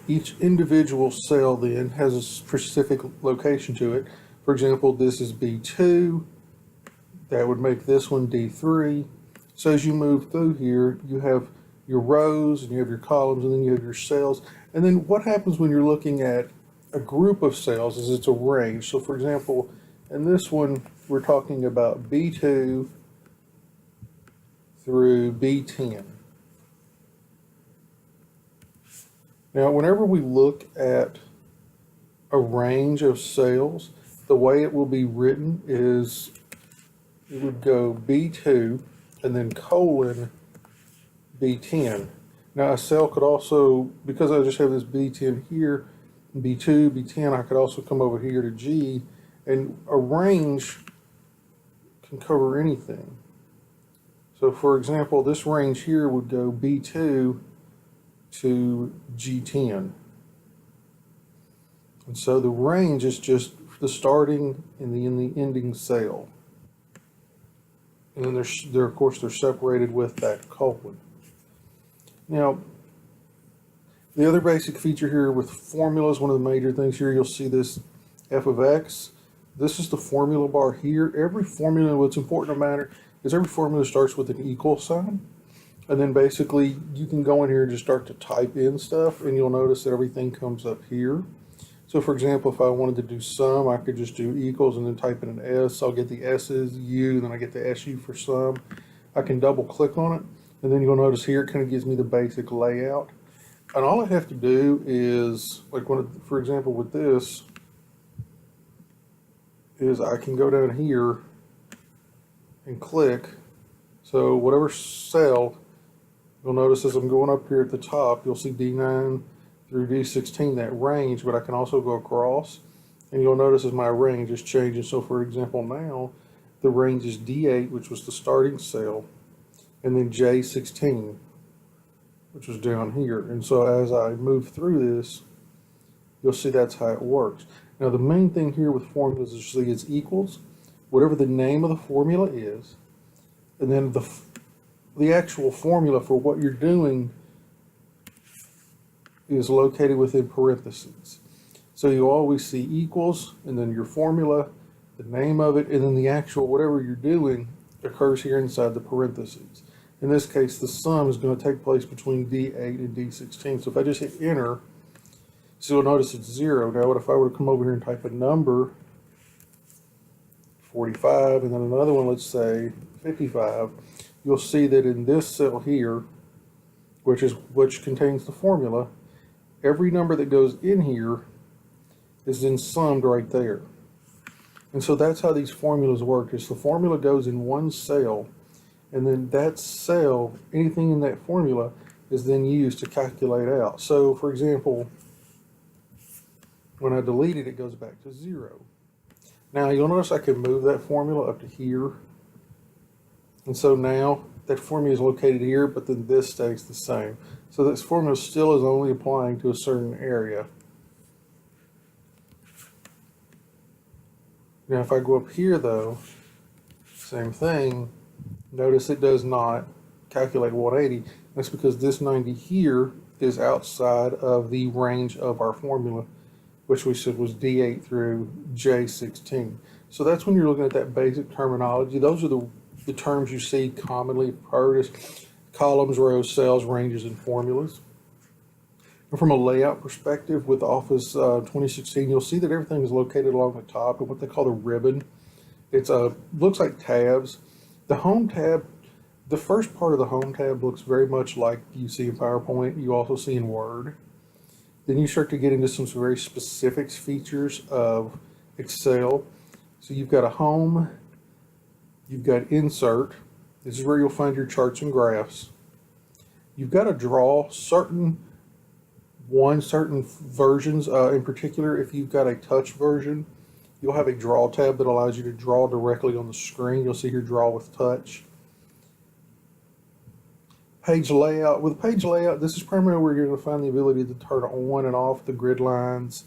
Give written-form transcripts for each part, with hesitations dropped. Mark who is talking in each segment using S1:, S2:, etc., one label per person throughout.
S1: each individual cell then has a specific location to it. For example, this is B2, that would make this one D3. So as you move through here, you have your rows and you have your columns and then you have your cells. And then what happens when you're looking at a group of cells is it's a range. So for example, in this one, we're talking about B2 through B10. Now, whenever we look at a range of cells, the way it will be written is it would go B2 and then colon B10. Now, a cell could also, because I just have this B10 here, B2, B10, I could also come over here to G, and a range can cover anything. So, for example, this range here would go B2 to G10. And so the range is just the starting and the ending cell. And then they're of course they're separated with that colon. Now, the other basic feature here with formulas, one of the major things here, you'll see this f of x. This is the formula bar here. Every formula, what's important to matter is every formula starts with an equal sign. And then basically you can go in here and just start to type in stuff and you'll notice that everything comes up here. So for example, if I wanted to do sum, I could just do equals and then type in an S. I'll get the S's, U, then I get the SU for sum. I can double click on it and then you'll notice here it kind of gives me the basic layout. And all I have to do is, like for example with this, is I can go down here and click. So whatever cell, you'll notice as I'm going up here at the top, you'll see D9 through D16, that range, but I can also go across. And you'll notice as my range is changing. So for example, now the range is D8, which was the starting cell, and then J16, which was down here. And so as I move through this, you'll see that's how it works. Now the main thing here with formulas is you see it's equals, whatever the name of the formula is, and then the actual formula for what you're doing is located within parentheses. So you always see equals and then your formula, the name of it, and then the actual whatever you're doing occurs here inside the parentheses. In this case, the sum is going to take place between D8 and D16. So if I just hit enter, so you'll notice it's 0. Now what if I were to come over here and type a number, 45, and then another one, let's say 55, you'll see that in this cell here, which contains the formula, every number that goes in here is then summed right there. And so that's how these formulas work, is the formula goes in one cell, and then that cell, anything in that formula, is then used to calculate out. So for example, when I delete it, it goes back to 0. Now you'll notice I can move that formula up to here. And so now that formula is located here, but then this stays the same. So this formula still is only applying to a certain area. Now if I go up here though, same thing, notice it does not calculate 180. That's because this 90 here is outside of the range of our formula, which we said was D8 through J16. So that's when you're looking at that basic terminology. Those are the terms you see commonly heard as columns, rows, cells, ranges, and formulas. And from a layout perspective with Office 2016, you'll see that everything is located along the top of what they call the ribbon. It's looks like tabs. The Home tab, the first part of the Home tab looks very much like you see in PowerPoint. You also see in Word. Then you start to get into some very specific features of Excel. So you've got a Home, you've got Insert. This is where you'll find your charts and graphs. You've got to draw certain versions. In particular, if you've got a touch version, you'll have a Draw tab that allows you to draw directly on the screen. You'll see here Draw with Touch. Page layout. With page layout, this is primarily where you're going to find the ability to turn on and off the grid lines.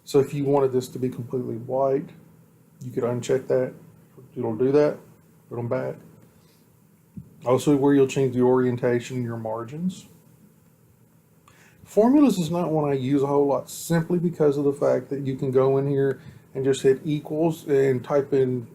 S1: So if you wanted this to be completely white, you could uncheck that. It'll do that. Put them back. Also where you'll change the orientation and your margins. Formulas is not one I use a whole lot simply because of the fact that you can go in here and just hit equals and type in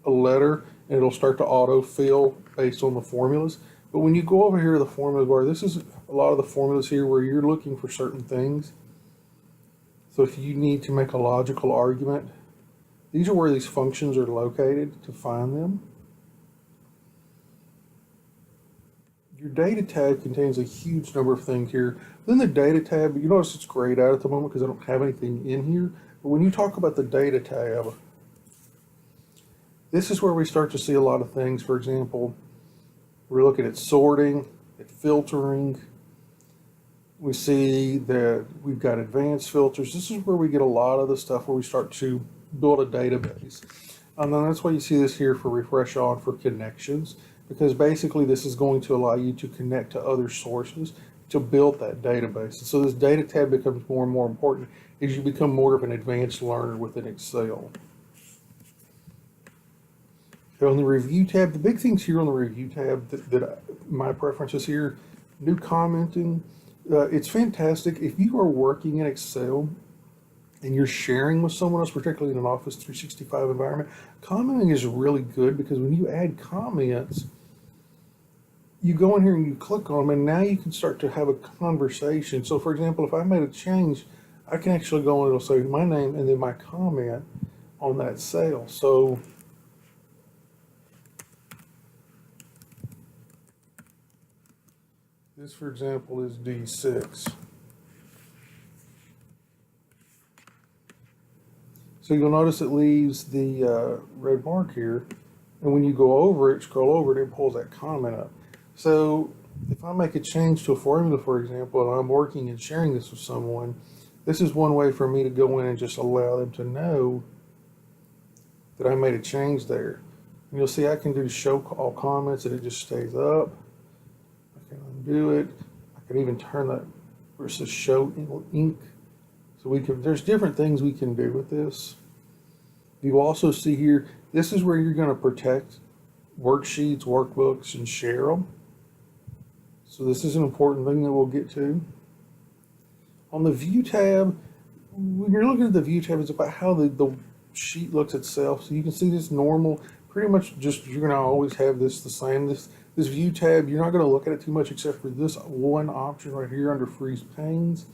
S1: a letter and it'll start to autofill based on the formulas. But when you go over here to the formula bar, this is a lot of the formulas here where you're looking for certain things. So if you need to make a logical argument, these are where these functions are located to find them. Your data tab contains a huge number of things here. Then the data tab, you notice it's grayed out at the moment because I don't have anything in here. But when you talk about the data tab, this is where we start to see a lot of things. For example, we're looking at sorting, at filtering. We see that we've got advanced filters. This is where we get a lot of the stuff where we start to build a database. And then that's why you see this here for refresh on for connections, because basically this is going to allow you to connect to other sources to build that database. And so this data tab becomes more and more important as you become more of an advanced learner within Excel. On the review tab, the big things here on the review tab my preference is here, new commenting. It's fantastic. If you are working in Excel and you're sharing with someone else, particularly in an Office 365 environment, commenting is really good because when you add comments, you go in here and you click on them and now you can start to have a conversation. So for example, if I made a change, I can actually go and it'll say my name and then my comment on that cell. So this, for example, is D6. So you'll notice it leaves the red mark here, and when you go over it, scroll over it, it pulls that comment up. So if I make a change to a formula, for example, and I'm working and sharing this with someone, this is one way for me to go in and just allow them to know that I made a change there. And you'll see I can do show all comments and it just stays up. I can undo it. I can even turn that versus show ink. So there's different things we can do with this. You also see here, this is where you're going to protect worksheets, workbooks, and share them. So this is an important thing that we'll get to. On the view tab, when you're looking at the view tab, it's about how the sheet looks itself. So you can see this normal, pretty much just, you're going to always have this the same. This view tab, you're not going to look at it too much except for this one option right here under freeze panes.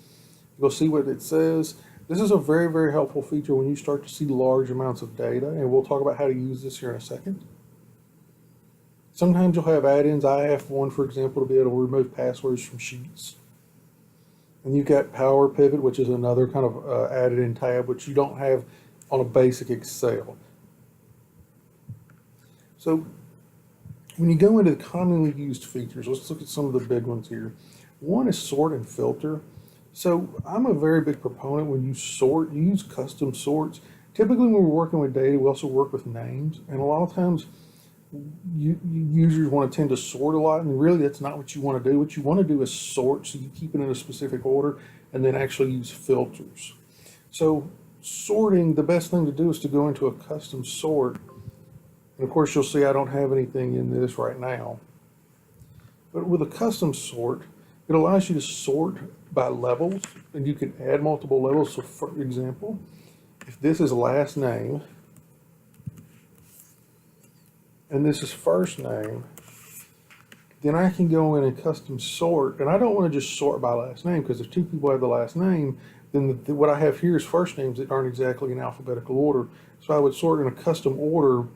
S1: You'll see what it says. This is a very, very helpful feature when you start to see large amounts of data, and we'll talk about how to use this here in a second. Sometimes you'll have add-ins. I have one, for example, to be able to remove passwords from sheets. And you've got Power Pivot, which is another kind of added-in tab, which you don't have on a basic Excel. So when you go into the commonly used features, let's look at some of the big ones here. One is sort and filter. So I'm a very big proponent when you sort, you use custom sorts. Typically when we're working with data, we also work with names. And a lot of times users want to tend to sort a lot, and really that's not what you want to do. What you want to do is sort, so you keep it in a specific order, and then actually use filters. So sorting, the best thing to do is to go into a custom sort. And of course you'll see I don't have anything in this right now. But with a custom sort, it allows you to sort by levels, and you can add multiple levels. So for example, if this is last name, and this is first name, then I can go in and custom sort, and I don't want to just sort by last name, because if two people have the last name, then what I have here is first names that aren't exactly in alphabetical order. So I would sort in a custom order,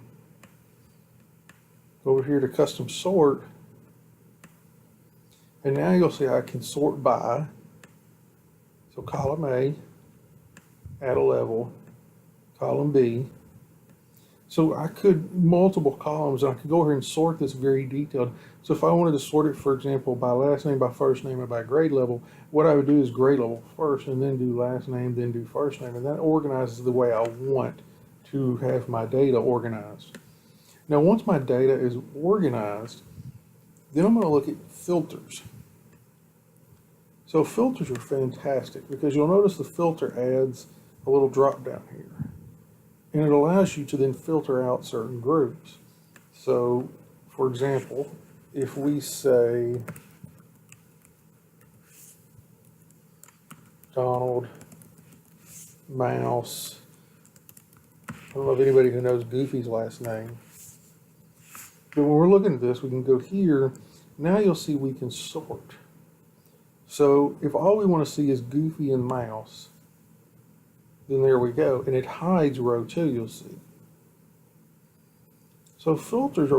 S1: over here to custom sort, and now you'll see I can sort by. So column A, add a level, column B. So I could multiple columns, and I could go here and sort this very detailed. So if I wanted to sort it, for example, by last name, by first name, and by grade level, what I would do is grade level first, and then do last name, then do first name, and that organizes the way I want to have my data organized. Now, once my data is organized, then I'm going to look at filters. So filters are fantastic because you'll notice the filter adds a little drop down here. And it allows you to then filter out certain groups. So, for example, if we say Donald, Mouse. I don't know if anybody who knows Goofy's last name. But when we're looking at this, we can go here. Now you'll see we can sort. So if all we want to see is Goofy and Mouse, then there we go. And it hides row 2, you'll see. So filters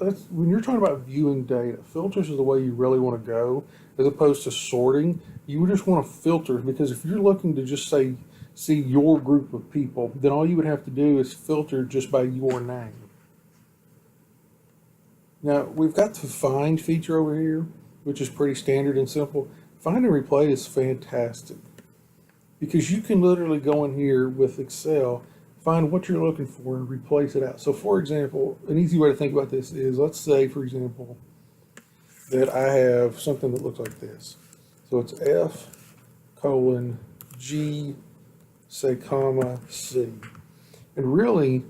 S1: that's when you're talking about viewing data, filters is the way you really want to go, as opposed to sorting. You would just want to filter, because if you're looking to just say, see your group of people, then all you would have to do is filter just by your name. Now, we've got the find feature over here, which is pretty standard and simple. Find and replay is fantastic, because you can literally go in here with Excel, find what you're looking for, and replace it out. So for example, an easy way to think about this is, let's say, for example, that I have something that looks like this. So it's F:(G), say, comma, C. And really,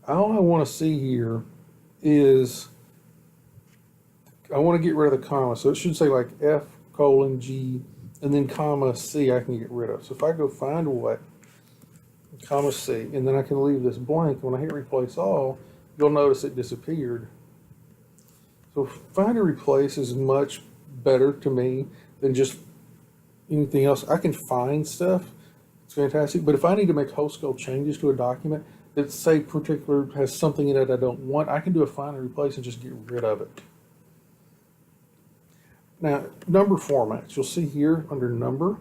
S1: all I want to see here is, I want to get rid of the comma. So it should say like F:(G), and then comma C I can get rid of. So if I go find what, comma C, and then I can leave this blank. When I hit replace all, you'll notice it disappeared. So find and replace is much better to me than just anything else. I can find stuff, it's fantastic, but if I need to make whole-scale changes to a document that, say, particular has something in it I don't want, I can do a find and replace and just get rid of it. Now, number formats, you'll see here under number,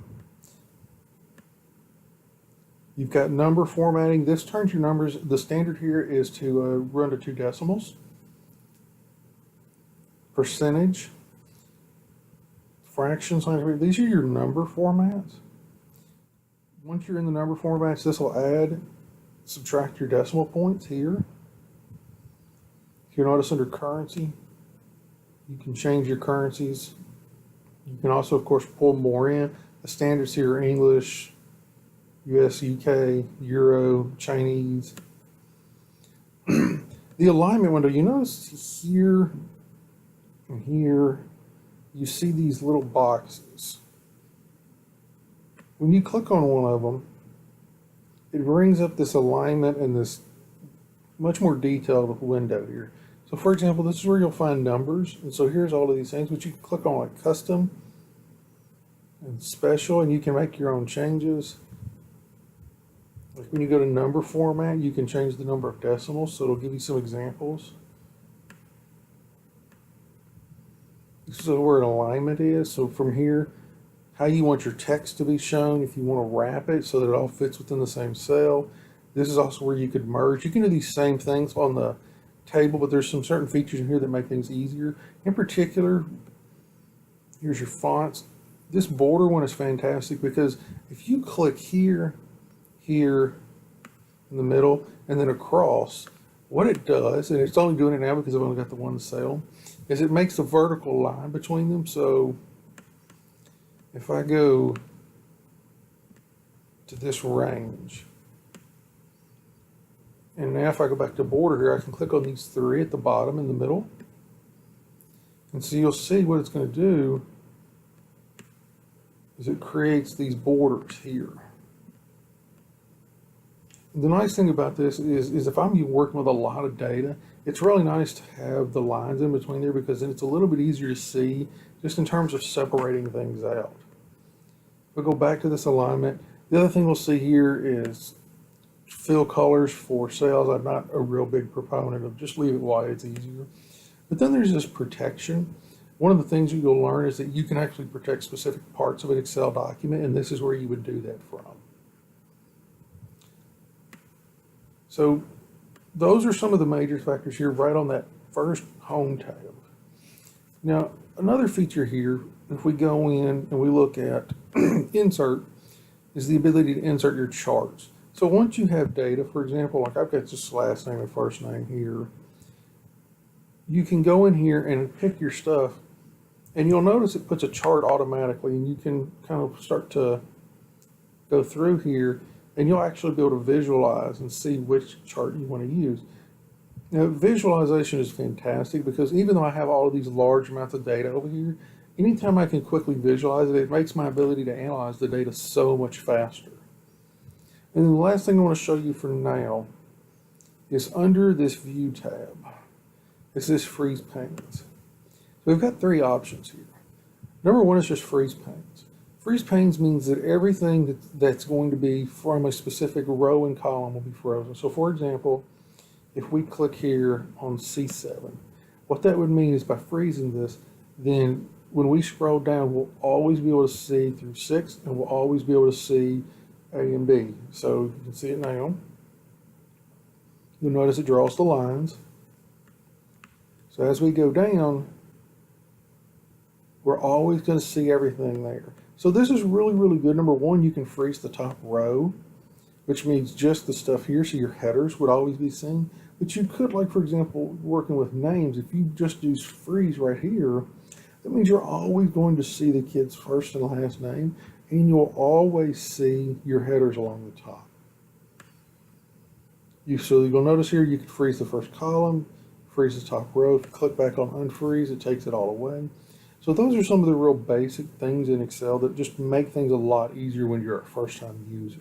S1: you've got number formatting. This turns your numbers, the standard here is to run to 2 decimals. Percentage, fractions, these are your number formats. Once you're in the number formats, this will add, subtract your decimal points here. If you notice under currency, you can change your currencies. You can also, of course, pull more in. The standards here are English, US, UK, Euro, Chinese. The alignment window, you notice here and here, you see these little boxes. When you click on one of them, it brings up this alignment and this much more detailed window here. So for example, this is where you'll find numbers. And so here's all of these things, but you can click on like custom and special, and you can make your own changes. Like when you go to number format, you can change the number of decimals, so it'll give you some examples. This is where an alignment is. So from here, how you want your text to be shown, if you want to wrap it so that it all fits within the same cell. This is also where you could merge. You can do these same things on the table, but there's some certain features in here that make things easier. In particular, here's your fonts. This border one is fantastic, because if you click here, here, in the middle, and then across, what it does, and it's only doing it now because I've only got the one cell, is it makes a vertical line between them. So if I go to this range, and now if I go back to border here, I can click on these 3 at the bottom in the middle. And so you'll see what it's going to do is it creates these borders here. The nice thing about this is if I'm working with a lot of data, it's really nice to have the lines in between there, because then it's a little bit easier to see just in terms of separating things out. We'll go back to this alignment. The other thing we'll see here is fill colors for cells. I'm not a real big proponent of just leave it white, it's easier. But then there's this protection. One of the things you'll learn is that you can actually protect specific parts of an Excel document, and this is where you would do that from. So those are some of the major factors here right on that first home tab. Now, another feature here, if we go in and we look at insert, is the ability to insert your charts. So once you have data, for example, like I've got just last name and first name here, you can go in here and pick your stuff, and you'll notice it puts a chart automatically, and you can kind of start to go through here, and you'll actually be able to visualize and see which chart you want to use. Now, visualization is fantastic, because even though I have all of these large amounts of data over here, anytime I can quickly visualize it, it makes my ability to analyze the data so much faster. And then the last thing I want to show you for now is under this View tab. It's this Freeze Panes. So we've got three options here. Number one is just Freeze Panes. Freeze Panes means that everything that's going to be from a specific row and column will be frozen. So for example, if we click here on C7, what that would mean is by freezing this, then when we scroll down, we'll always be able to see through 6, and we'll always be able to see A and B. So you can see it now. You'll notice it draws the lines. So as we go down, we're always going to see everything there. So this is really, really good. Number one, you can freeze the top row, which means just the stuff here, so your headers would always be seen. But you could, like for example, working with names, if you just do freeze right here, that means you're always going to see the kid's first and last name, and you'll always see your headers along the top. So you'll notice here you can freeze the first column, freeze the top row. If you click back on unfreeze, it takes it all away. So those are some of the real basic things in Excel that just make things a lot easier when you're a first-time user.